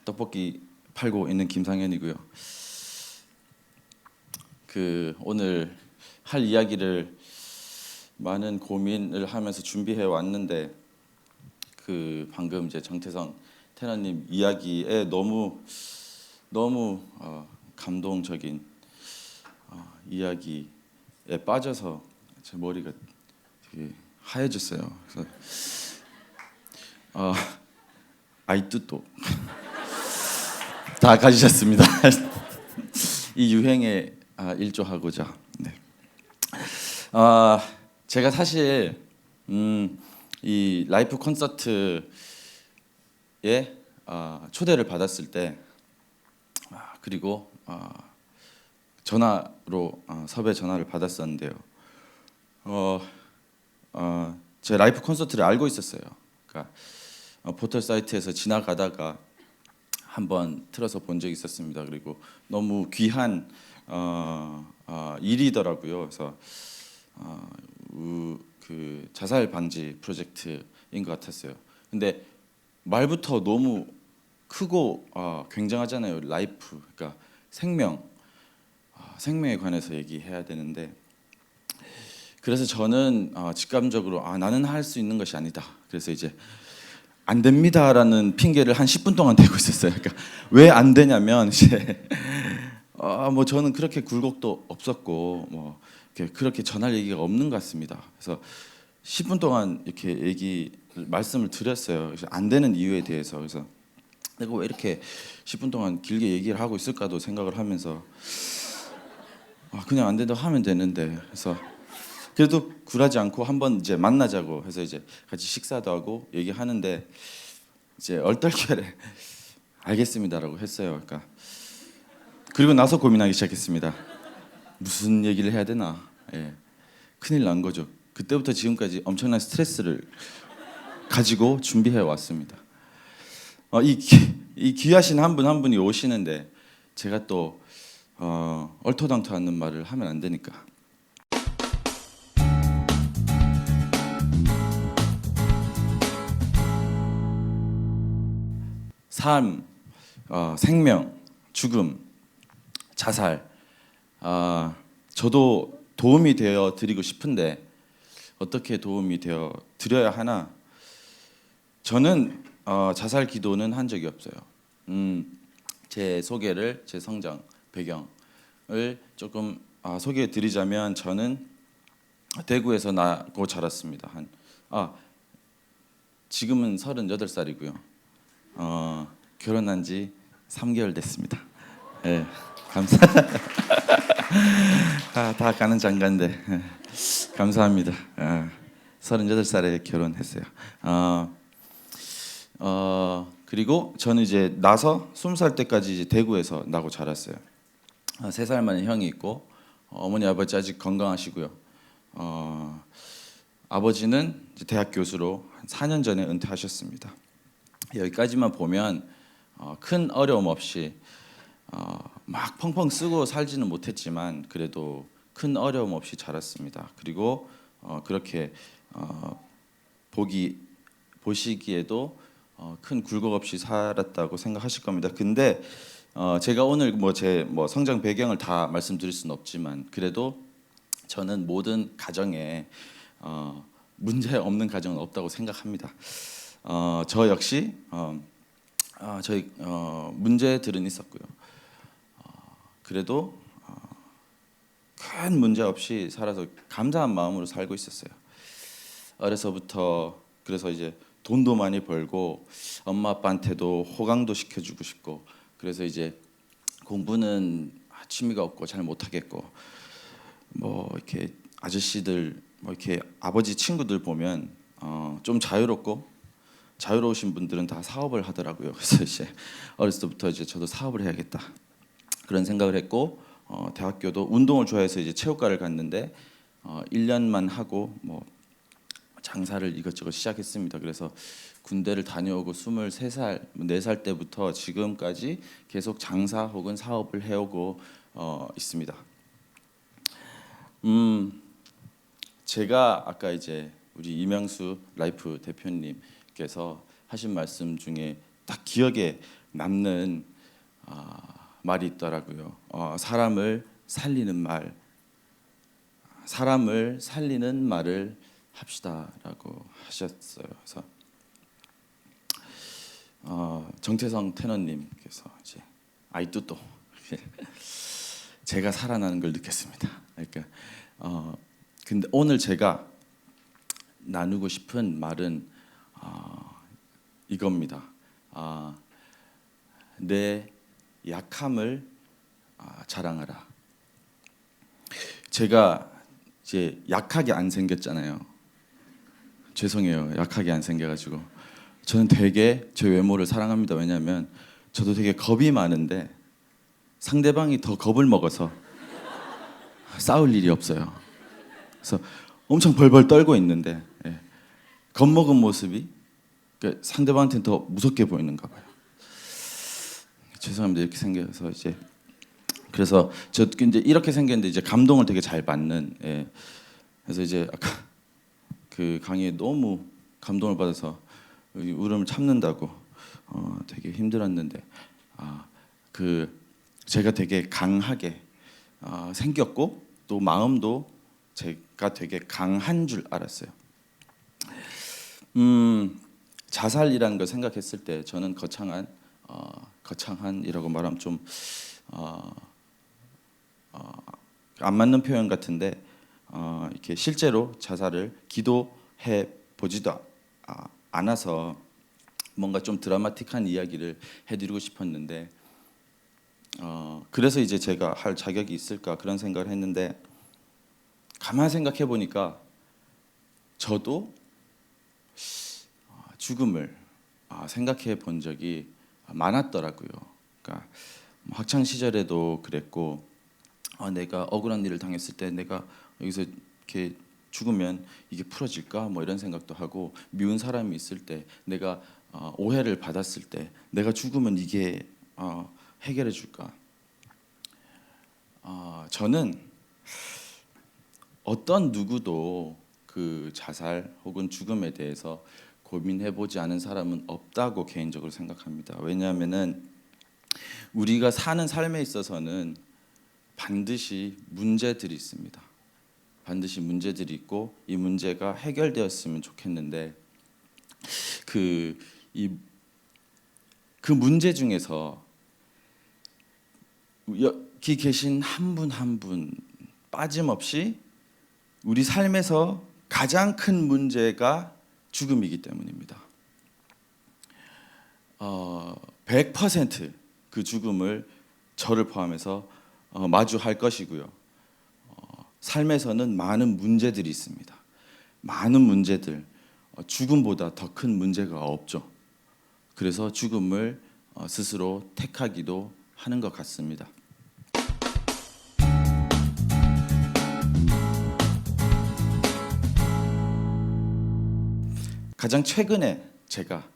떡볶이 팔고 있는 김상현이고요. 오늘 할 이야기를 많은 고민을 하면서 준비해 왔는데 방금 이제 정태성 테너님 이야기에 너무 감동적인 이야기에 빠져서 제 머리가 되게 하얘졌어요. 그래서 아이뚜또 다 가지셨습니다. 이 유행에 일조하고자. 네. 제가 사실 이 라이프 콘서트에 초대를 받았을 때 그리고 전화로 섭외 전화를 받았었는데요. 제 라이프 콘서트를 알고 있었어요. 그러니까 포털 사이트에서 지나가다가 한번 틀어서 본 적이 있었습니다. 그리고 너무 귀한 일이더라고요. 그래서 자살 방지 프로젝트인 것 같았어요. 근데 말부터 너무 크고 굉장하잖아요. 라이프, 그러니까 생명에 관해서 얘기해야 되는데, 그래서 저는 직감적으로 나는 할 수 있는 것이 아니다. 그래서 이제 안 됩니다라는 핑계를 한 10분 동안 대고 있었어요. 그러니까 왜 안 되냐면 이제 뭐 저는 그렇게 굴곡도 없었고 뭐 그렇게 전할 얘기가 없는 것 같습니다. 그래서 10분 동안 이렇게 말씀을 드렸어요. 그래서 안 되는 이유에 대해서. 그래서 내가 왜 이렇게 10분 동안 길게 얘기를 하고 있을까도 생각을 하면서 그냥 안 된다고 하면 되는데, 그래서 그래도 굴하지 않고 한번 이제 만나자고 해서 이제 같이 식사도 하고 얘기하는데 이제 얼떨결에 알겠습니다라고 했어요. 그러니까 그리고 나서 고민하기 시작했습니다. 무슨 얘기를 해야 되나? 예. 큰일 난 거죠. 그때부터 지금까지 엄청난 스트레스를 가지고 준비해 왔습니다. 이 귀하신 한 분 한 분이 오시는데 제가 또 얼토당토 않는 말을 하면 안 되니까. 삶, 생명, 죽음, 자살. 저도 도움이 되어 드리고 싶은데 어떻게 도움이 되어 드려야 하나? 저는 자살 기도는 한 적이 없어요. 제 소개를, 제 성장 배경을 조금 소개해 드리자면, 저는 대구에서 나고 자랐습니다. 지금은 38살이고요. 결혼한 지 3개월 됐습니다. 네, 다 가는 장가인데 감사합니다. 38살에 결혼했어요. 그리고 저는 이제 나서 20살 때까지 이제 대구에서 나고 자랐어요. 3살 만에 형이 있고 어머니 아버지 아직 건강하시고요. 아버지는 이제 대학 교수로 한 4년 전에 은퇴하셨습니다. 여기까지만 보면 큰 어려움 없이 막 펑펑 쓰고 살지는 못했지만 그래도 큰 어려움 없이 자랐습니다. 그리고 그렇게 보시기에도 큰 굴곡 없이 살았다고 생각하실 겁니다. 근데 제가 오늘 제 성장 배경을 다 말씀드릴 수는 없지만 그래도 저는 모든 가정에 문제 없는 가정은 없다고 생각합니다. 저 역시 저희 문제들은 있었고요. 그래도 큰 문제 없이 살아서 감사한 마음으로 살고 있었어요. 어려서부터. 그래서 이제 돈도 많이 벌고 엄마 아빠한테도 호강도 시켜주고 싶고, 그래서 이제 공부는 취미가 없고 잘 못하겠고, 이렇게 아저씨들 이렇게 아버지 친구들 보면 좀 자유로우신 분들은 다 사업을 하더라고요. 그래서 이제 어렸을 때부터 이제 저도 사업을 해야겠다 그런 생각을 했고, 대학교도 운동을 좋아해서 이제 체육과를 갔는데 1년만 하고 장사를 이것저것 시작했습니다. 그래서 군대를 다녀오고 23살, 4살 때부터 지금까지 계속 장사 혹은 사업을 해오고 있습니다. 제가 아까 이제 우리 이명수 라이프 대표님께서 하신 말씀 중에 딱 기억에 남는 말이 있더라고요. 사람을 살리는 말을 합시다라고 하셨어요. 그래서 정태성 테너님께서 이제 아이뚜또 제가 살아나는 걸 느꼈습니다. 그러니까 근데 오늘 제가 나누고 싶은 말은 이겁니다. 내 약함을 자랑하라. 제가 이제 약하게 안 생겼잖아요. 죄송해요. 약하게 안 생겨가지고 저는 되게 제 외모를 사랑합니다. 왜냐하면 저도 되게 겁이 많은데 상대방이 더 겁을 먹어서 싸울 일이 없어요. 그래서 엄청 벌벌 떨고 있는데 겁먹은 모습이 상대방한테는 더 무섭게 보이는가 봐요. 죄송합니다. 이렇게 생겨서 이제 그래서 저 이제 이렇게 생겼는데 이제 감동을 되게 잘 받는. 그래서 이제 아까 그 강의에 너무 감동을 받아서 울음을 참는다고 되게 힘들었는데 그 제가 되게 강하게 생겼고 또 마음도 제가 되게 강한 줄 알았어요. 자살이라는 걸 생각했을 때 저는 거창한이라고 말하면 좀 안 맞는 표현 같은데 이렇게 실제로 자살을 기도해 보지도 않아서 뭔가 좀 드라마틱한 이야기를 해드리고 싶었는데 그래서 이제 제가 할 자격이 있을까 그런 생각을 했는데 가만 생각해 보니까 저도 죽음을 생각해 본 적이 많았더라고요. 그러니까 학창 시절에도 그랬고 내가 억울한 일을 당했을 때 내가 여기서 이렇게 죽으면 이게 풀어질까 뭐 이런 생각도 하고 미운 사람이 있을 때 내가 오해를 받았을 때 내가 죽으면 이게 해결해 줄까. 저는 어떤 누구도 그 자살 혹은 죽음에 대해서 고민해보지 않은 사람은 없다고 개인적으로 생각합니다. 왜냐하면은 우리가 사는 삶에 있어서는 반드시 문제들이 있습니다. 반드시 문제들이 있고 이 문제가 해결되었으면 좋겠는데 그 문제 중에서 여기 계신 한 분 한 분 빠짐없이 우리 삶에서 가장 큰 문제가 죽음이기 때문입니다. 100%그 죽음을 저를 포함해서 마주할 것이고요. 삶에서는 많은 문제들이 있습니다. 많은 문제들, 죽음보다 더 큰 문제가 없죠. 그래서 죽음을 스스로 택하기도 하는 것 같습니다. 가장 최근에 제가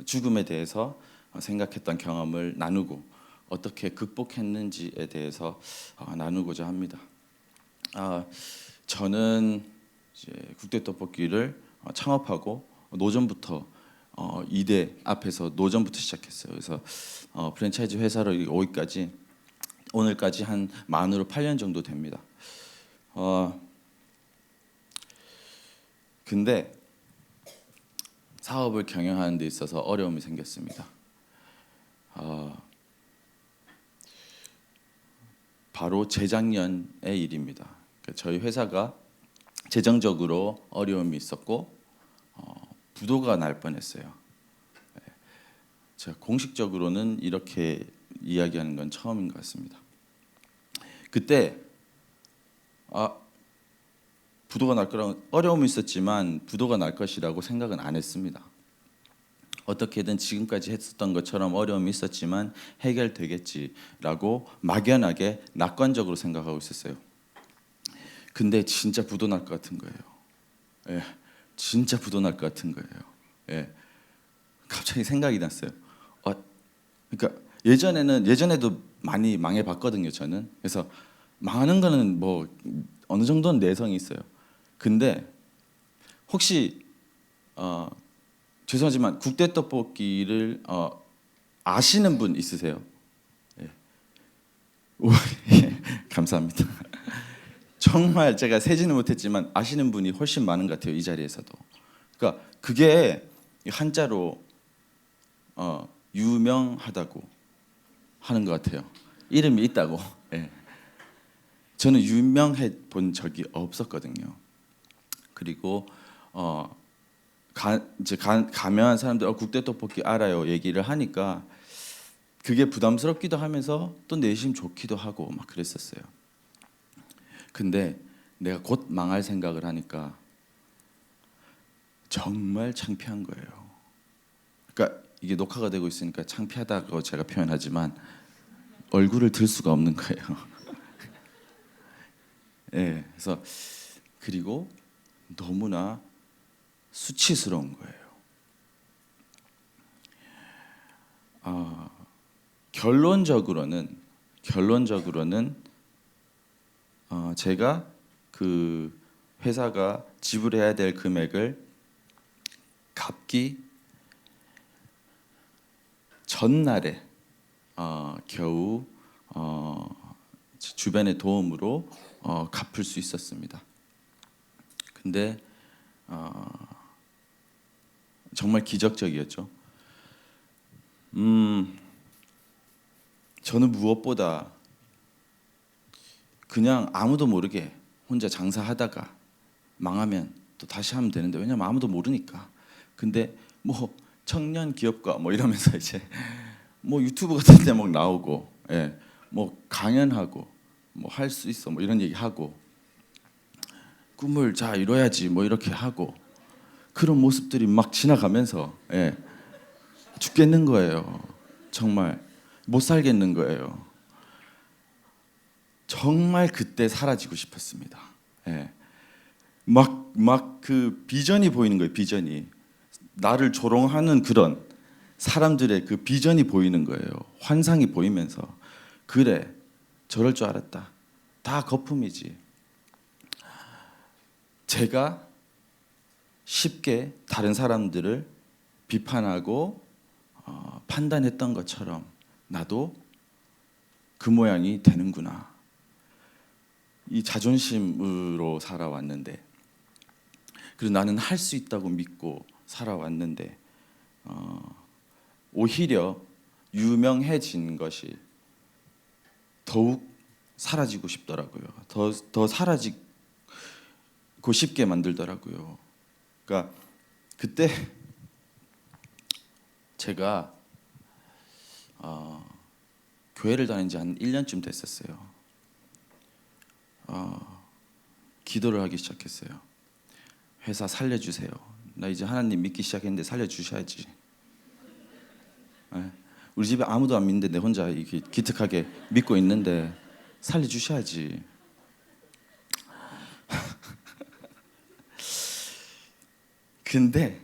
죽음에 대해서 생각했던 경험을 나누고 어떻게 극복했는지에 대해서 나누고자 합니다. 저는 이제 국대 떡볶이를 창업하고 노점부터 2대 앞에서 노점부터 시작했어요. 그래서 프랜차이즈 회사를 오늘까지 한 만으로 8년 정도 됩니다. 근데 사업을 경영하는 데 있어서 어려움이 생겼습니다. 바로 재작년의 일입니다. 저희 회사가 재정적으로 어려움이 있었고 부도가 날 뻔했어요. 제가 공식적으로는 이렇게 이야기하는 건 처음인 것 같습니다. 그때 부도가 날 거라고 어려움이 있었지만 부도가 날 것이라고 생각은 안 했습니다. 어떻게든 지금까지 했었던 것처럼 어려움이 있었지만 해결되겠지라고 막연하게 낙관적으로 생각하고 있었어요. 근데 진짜 부도 날 것 같은 거예요. 진짜 부도 날 것 같은 거예요. 갑자기 생각이 났어요. 그러니까 예전에도 많이 망해봤거든요. 저는 그래서 망하는 거는 뭐 어느 정도는 내성이 있어요. 근데 혹시 죄송하지만 국대 떡볶이를 아시는 분 있으세요? 예. 오, 예, 감사합니다. 정말 제가 세지는 못했지만 아시는 분이 훨씬 많은 것 같아요. 이 자리에서도. 그러니까 그게 한자로 유명하다고 하는 것 같아요. 이름이 있다고. 예. 저는 유명해 본 적이 없었거든요. 그리고 이제 가면한 사람들 국대 떡볶이 알아요 얘기를 하니까 그게 부담스럽기도 하면서 또 내심 좋기도 하고 막 그랬었어요. 근데 내가 곧 망할 생각을 하니까 정말 창피한 거예요. 그러니까 이게 녹화가 되고 있으니까 창피하다고 제가 표현하지만 얼굴을 들 수가 없는 거예요. 예, 그래서 그리고 너무나 수치스러운 거예요. 결론적으로는 제가 그 회사가 지불해야 될 금액을 갚기 전날에 겨우 주변의 도움으로 갚을 수 있었습니다. 근데 정말 기적적이었죠. 저는 무엇보다 그냥 아무도 모르게 혼자 장사하다가 망하면 또 다시 하면 되는데 왜냐면 아무도 모르니까. 근데 뭐 청년 기업가 뭐 이러면서 이제 뭐 유튜브 같은 데 막 나오고, 예, 뭐 강연하고 뭐 할 수 있어 뭐 이런 얘기 하고 꿈을 자 이뤄야지 뭐 이렇게 하고 그런 모습들이 막 지나가면서 예, 죽겠는 거예요. 정말 못 살겠는 거예요. 정말 그때 사라지고 싶었습니다. 예. 막 그 비전이 보이는 거예요. 비전이 나를 조롱하는 그런 사람들의 그 비전이 보이는 거예요. 환상이 보이면서 그래 저럴 줄 알았다. 다 거품이지. 제가 쉽게 다른 사람들을 비판하고 판단했던 것처럼 나도 그 모양이 되는구나. 이 자존심으로 살아왔는데 그리고 나는 할 수 있다고 믿고 살아왔는데 오히려 유명해진 것이 더욱 사라지고 싶더라고요. 더 사라지고 싶게 만들더라고요. 그러니까 그때 제가 교회를 다닌 지 한 1년쯤 됐었어요. 기도를 하기 시작했어요. 회사 살려주세요. 나 이제 하나님 믿기 시작했는데 살려주셔야지. 네. 우리 집에 아무도 안 믿는데 내 혼자 이렇게 기특하게 믿고 있는데 살려주셔야지. 근데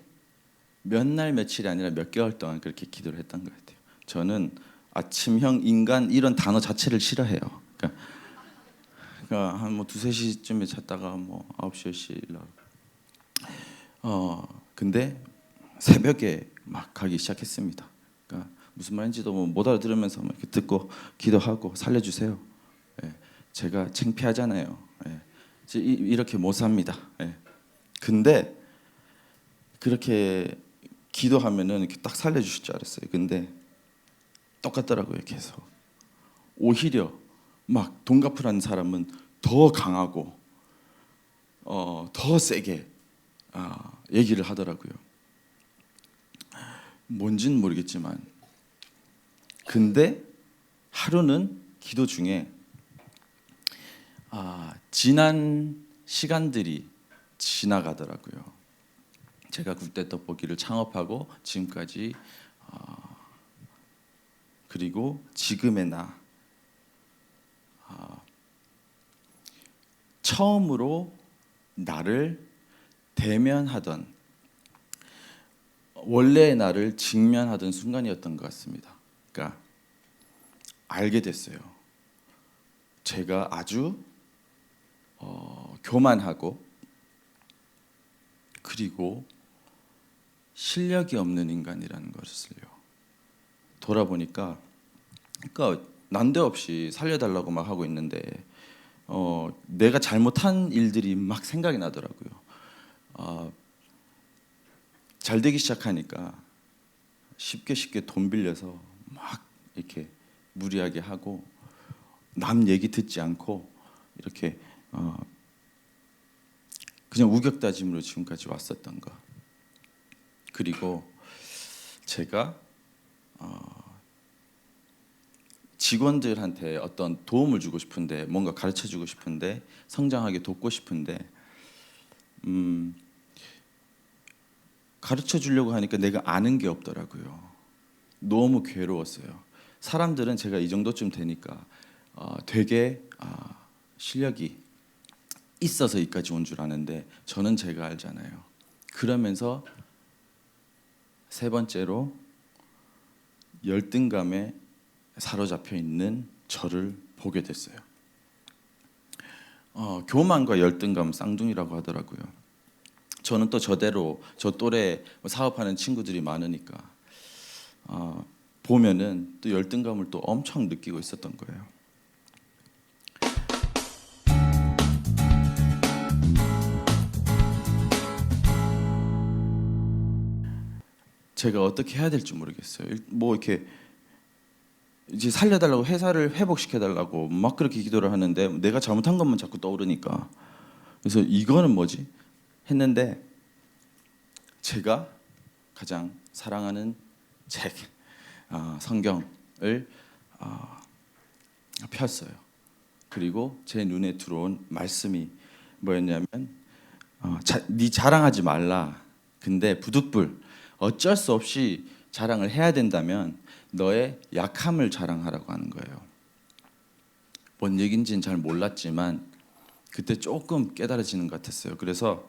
몇 날 며칠이 아니라 몇 개월 동안 그렇게 기도를 했던 것 같아요. 저는 아침형 인간 이런 단어 자체를 싫어해요. 그러니까 한 뭐 2-3시쯤에 잤다가 뭐 9시 10시 일어나고 근데 새벽에 막 가기 시작했습니다. 그러니까 무슨 말인지도 못 알아들으면서 막 이렇게 듣고 기도하고 살려주세요. 예, 제가 창피하잖아요. 예, 이렇게 못 삽니다. 예. 근데 그렇게 기도하면은 이렇게 딱 살려주실 줄 알았어요. 근데 똑같더라고요. 계속 오히려 막 돈 갚으라는 사람은 더 강하고 더 세게 얘기를 하더라고요. 뭔지는 모르겠지만 근데 하루는 기도 중에 지난 시간들이 지나가더라고요. 제가 국대 떡볶이를 창업하고 지금까지 그리고 지금의 나 처음으로 나를 대면하던 원래의 나를 직면하던 순간이었던 것 같습니다. 그러니까 알게 됐어요. 제가 아주 교만하고 그리고 실력이 없는 인간이라는 것을요. 돌아보니까 그러니까 난데없이 살려달라고 막 하고 있는데 내가 잘못한 일들이 막 생각이 나더라고요. 잘 되기 시작하니까 쉽게 돈 빌려서 막 이렇게 무리하게 하고 남 얘기 듣지 않고 이렇게 그냥 우격다짐으로 지금까지 왔었던 거. 그리고 제가 직원들한테 어떤 도움을 주고 싶은데 뭔가 가르쳐 주고 싶은데 성장하게 돕고 싶은데 가르쳐 주려고 하니까 내가 아는 게 없더라고요. 너무 괴로웠어요. 사람들은 제가 이 정도쯤 되니까 되게 실력이 있어서 여기까지 온 줄 아는데 저는 제가 알잖아요. 그러면서 세 번째로 열등감에 사로잡혀 있는 저를 보게 됐어요. 교만과 열등감 쌍둥이라고 하더라고요. 저는 또 저대로 저 또래 사업하는 친구들이 많으니까 보면은 또 열등감을 또 엄청 느끼고 있었던 거예요. 제가 어떻게 해야 될지 모르겠어요. 뭐 이렇게 이제 살려달라고 회사를 회복시켜달라고 막 그렇게 기도를 하는데 내가 잘못한 것만 자꾸 떠오르니까 그래서 이거는 뭐지 했는데 제가 가장 사랑하는 책 성경을 폈어요. 그리고 제 눈에 들어온 말씀이 뭐였냐면 네 자랑하지 말라. 근데 부득불 어쩔 수 없이 자랑을 해야 된다면 너의 약함을 자랑하라고 하는 거예요. 뭔 얘기인지는 잘 몰랐지만 그때 조금 깨달아지는 것 같았어요. 그래서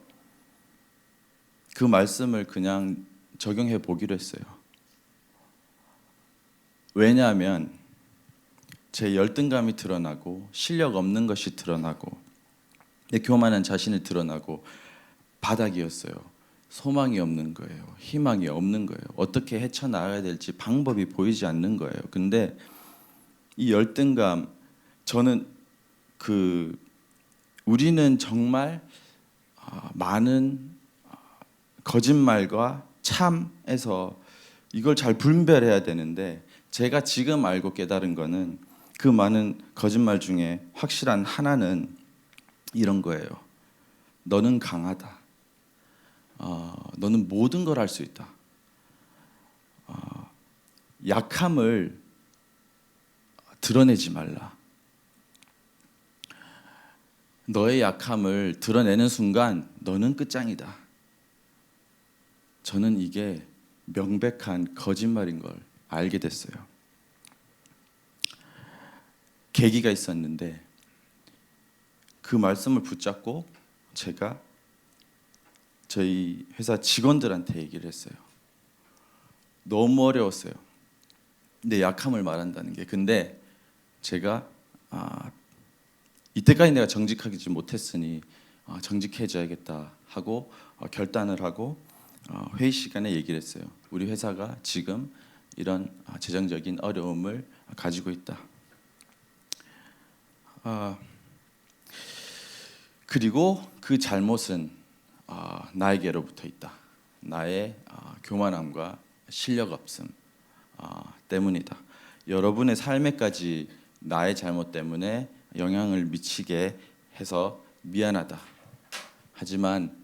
그 말씀을 그냥 적용해 보기로 했어요. 왜냐하면 제 열등감이 드러나고 실력 없는 것이 드러나고 내 교만한 자신이 드러나고 바닥이었어요. 소망이 없는 거예요. 희망이 없는 거예요. 어떻게 헤쳐나가야 될지 방법이 보이지 않는 거예요. 근데 이 열등감 저는 우리는 정말 많은 거짓말과 참에서 이걸 잘 분별해야 되는데 제가 지금 알고 깨달은 거는 그 많은 거짓말 중에 확실한 하나는 이런 거예요. 너는 강하다. 너는 모든 걸 할 수 있다. 약함을 드러내지 말라. 너의 약함을 드러내는 순간 너는 끝장이다. 저는 이게 명백한 거짓말인 걸 알게 됐어요. 계기가 있었는데 그 말씀을 붙잡고 제가 저희 회사 직원들한테 얘기를 했어요. 너무 어려웠어요. 내 약함을 말한다는 게. 근데 제가 이때까지 내가 정직하지 못했으니 정직해져야겠다 하고 결단을 하고 회의 시간에 얘기를 했어요. 우리 회사가 지금 이런 재정적인 어려움을 가지고 있다. 그리고 그 잘못은 나에게로부터 있다. 나의 교만함과 실력 없음 때문이다. 여러분의 삶에까지 나의 잘못 때문에 영향을 미치게 해서 미안하다. 하지만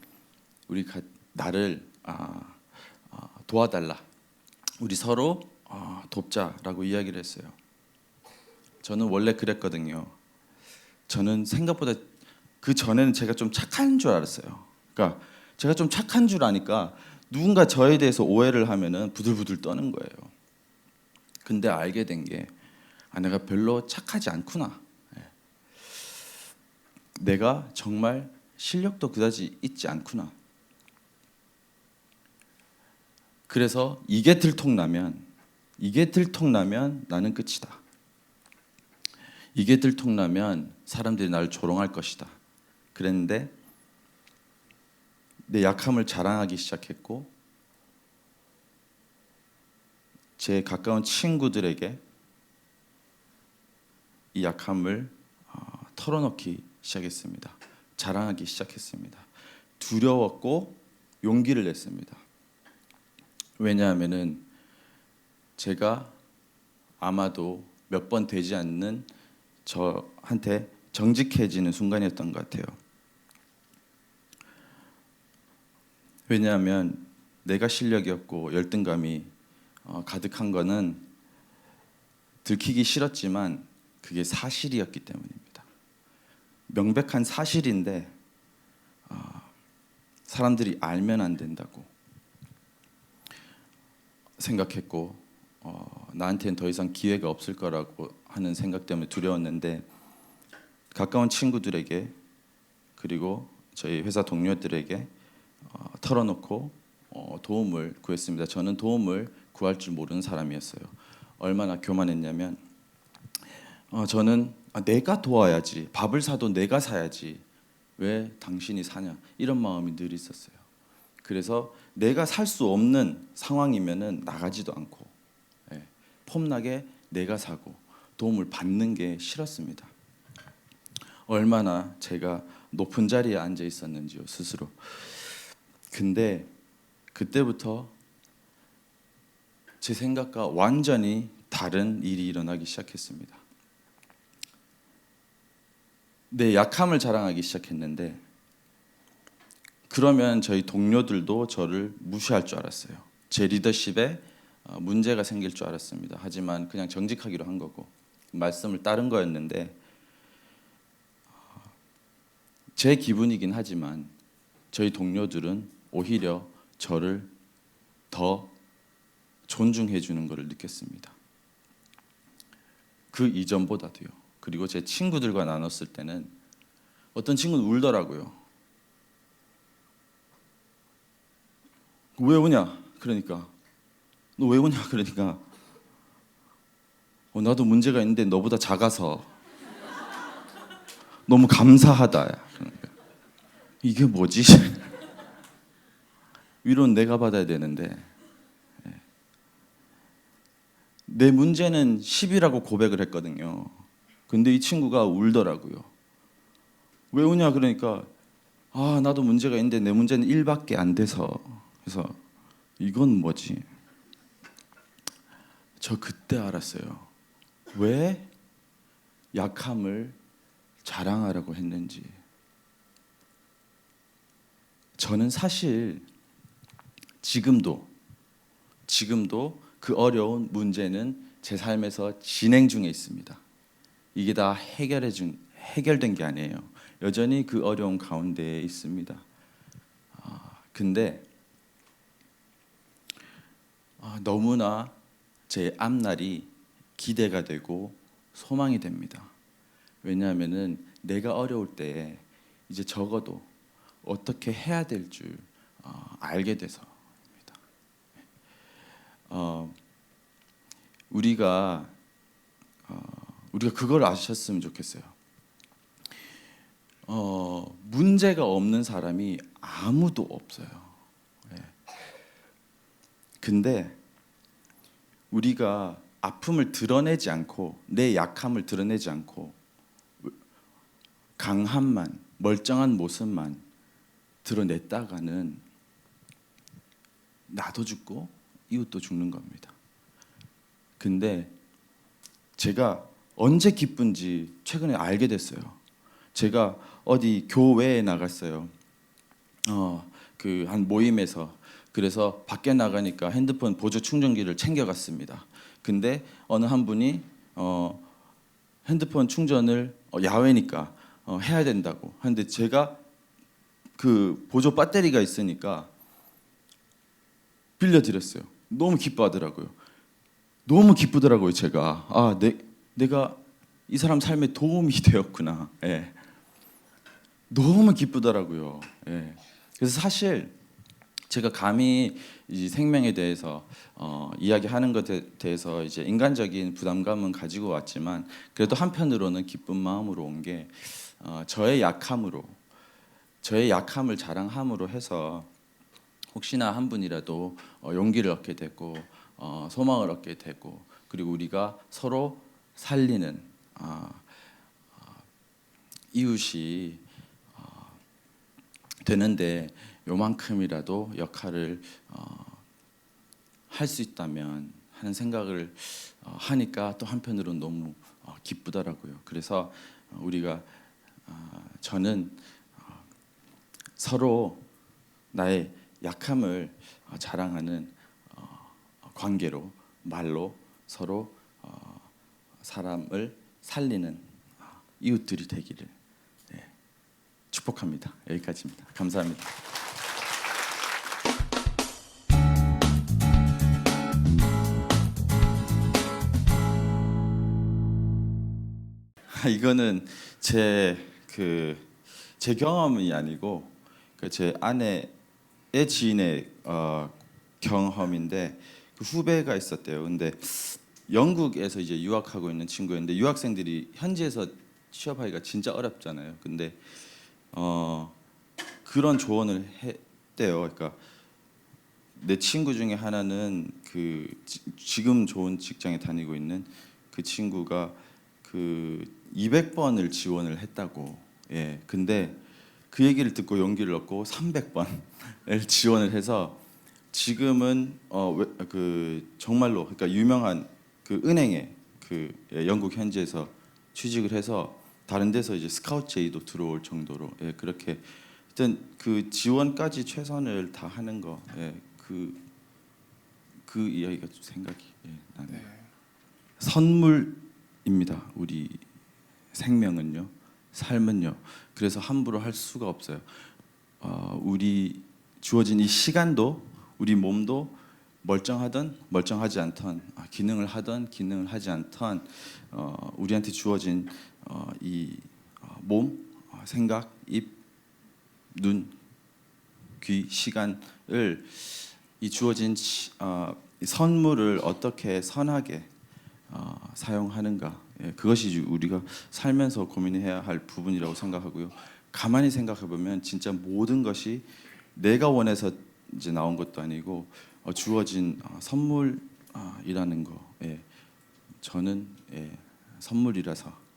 나를 도와달라. 우리 서로 돕자라고 이야기를 했어요. 저는 원래 그랬거든요. 저는 생각보다 그 전에는 제가 좀 착한 줄 알았어요. 그러니까 제가 좀 착한 줄 아니까 누군가 저에 대해서 오해를 하면은 부들부들 떠는 거예요. 근데 알게 된 게 내가 별로 착하지 않구나. 내가 정말 실력도 그다지 있지 않구나. 그래서 이게 들통나면 나는 끝이다. 이게 들통나면 사람들이 나를 조롱할 것이다. 그랬는데 내 약함을 자랑하기 시작했고 제 가까운 친구들에게 이 약함을 털어놓기 시작했습니다. 자랑하기 시작했습니다. 두려웠고 용기를 냈습니다. 왜냐하면은 제가 아마도 몇 번 되지 않는 저한테 정직해지는 순간이었던 것 같아요. 왜냐하면 내가 실력이 없고 열등감이 가득한 거는 들키기 싫었지만 그게 사실이었기 때문입니다. 명백한 사실인데 사람들이 알면 안 된다고 생각했고 나한테는 더 이상 기회가 없을 거라고 하는 생각 때문에 두려웠는데 가까운 친구들에게 그리고 저희 회사 동료들에게 털어놓고 도움을 구했습니다. 저는 도움을 구할 줄 모르는 사람이었어요. 얼마나 교만했냐면 저는 내가 도와야지, 밥을 사도 내가 사야지, 왜 당신이 사냐, 이런 마음이 늘 있었어요. 그래서 내가 살 수 없는 상황이면은 나가지도 않고 폼나게 내가 사고 도움을 받는 게 싫었습니다. 얼마나 제가 높은 자리에 앉아 있었는지요, 스스로. 근데 그때부터 제 생각과 완전히 다른 일이 일어나기 시작했습니다. 내 약함을 자랑하기 시작했는데 그러면 저희 동료들도 저를 무시할 줄 알았어요. 제 리더십에 문제가 생길 줄 알았습니다. 하지만 그냥 정직하기로 한 거고 말씀을 따른 거였는데 제 기분이긴 하지만 저희 동료들은 오히려 저를 더 존중해 주는 것을 느꼈습니다. 그 이전보다도요. 그리고 제 친구들과 나눴을 때는 어떤 친구는 울더라고요. 왜 우냐? 그러니까 너 왜 우냐? 그러니까 나도 문제가 있는데 너보다 작아서 너무 감사하다. 그러니까, 이게 뭐지? 위로는 내가 받아야 되는데 내 문제는 10이라고 고백을 했거든요. 근데 이 친구가 울더라고요. 왜 우냐? 그러니까 나도 문제가 있는데 내 문제는 1밖에 안 돼서. 그래서 이건 뭐지? 저 그때 알았어요. 왜 약함을 자랑하라고 했는지. 저는 사실 지금도 그 어려운 문제는 제 삶에서 진행 중에 있습니다. 이게 다 해결된 게 아니에요. 여전히 그 어려운 가운데에 있습니다. 근데 너무나 제 앞날이 기대가 되고 소망이 됩니다. 왜냐하면은 내가 어려울 때에 이제 적어도 어떻게 해야 될 줄 알게 돼서입니다. 우리가 그걸 아셨으면 좋겠어요. 문제가 없는 사람이 아무도 없어요. 근데 우리가 아픔을 드러내지 않고 내 약함을 드러내지 않고 강함만 멀쩡한 모습만 드러냈다가는 나도 죽고 이웃도 죽는 겁니다. 근데 제가 언제 기쁜지 최근에 알게 됐어요. 제가 어디 교회에 나갔어요. 그 한 모임에서. 그래서 밖에 나가니까 핸드폰 보조 충전기를 챙겨갔습니다. 근데 어느 한 분이 핸드폰 충전을 야외니까 해야 된다고 하는데 제가 그 보조 배터리가 있으니까 빌려드렸어요. 너무 기뻐하더라고요. 너무 기쁘더라고요. 제가 내가 이 사람 삶에 도움이 되었구나. 너무 기쁘더라고요. 그래서 사실 제가 감히 이 생명에 대해서 이야기하는 것에 대해서 이제 인간적인 부담감은 가지고 왔지만 그래도 한편으로는 기쁜 마음으로 온 게 저의 약함을 자랑함으로 해서 혹시나 한 분이라도 용기를 얻게 되고 소망을 얻게 되고 그리고 우리가 서로 살리는 이웃이 되는데 요만큼이라도 역할을 할 수 있다면 하는 생각을 하니까 또 한편으로는 너무 기쁘더라고요. 그래서 우리가 저는 서로 나의 약함을 자랑하는 관계로 말로 서로 사람을 살리는 이웃들이 되기를 축복합니다. 여기까지입니다. 감사합니다. 이거는 제 경험이 아니고 제 아내의 지인의 경험인데 그 후배가 있었대요. 근데 영국에서 이제 유학하고 있는 친구였는데 유학생들이 현지에서 취업하기가 진짜 어렵잖아요. 근데 그런 조언을 했대요. 그러니까 내 친구 중에 하나는 지금 좋은 직장에 다니고 있는 그 친구가 200번을 지원을 했다고. 예. 근데 그 얘기를 듣고 용기를 얻고 300번을 지원을 해서 지금은 정말로 그러니까 유명한 은행에 영국 현지에서 취직을 해서 다른 데서 이제 스카우트 제의도 들어올 정도로 그렇게 일단 지원까지 최선을 다하는 거 그 이야기가 좀 생각이 나네요. 선물입니다. 우리 생명은요, 삶은요. 그래서 함부로 할 수가 없어요. 우리 주어진 이 시간도 우리 몸도 멀쩡하든 멀쩡하지 않던 기능을 하든 기능을 하지 않던 우리한테 주어진 이 몸, 생각, 입, 눈, 귀, 시간을 이 주어진 선물을 어떻게 선하게 사용하는가 그것이 우리가 살면서 고민해야 할 부분이라고 생각하고요. 가만히 생각해 보면 진짜 모든 것이 내가 원해서 이제 나온 것도 아니고 주어진 선물이라는 거 저는 선물이라서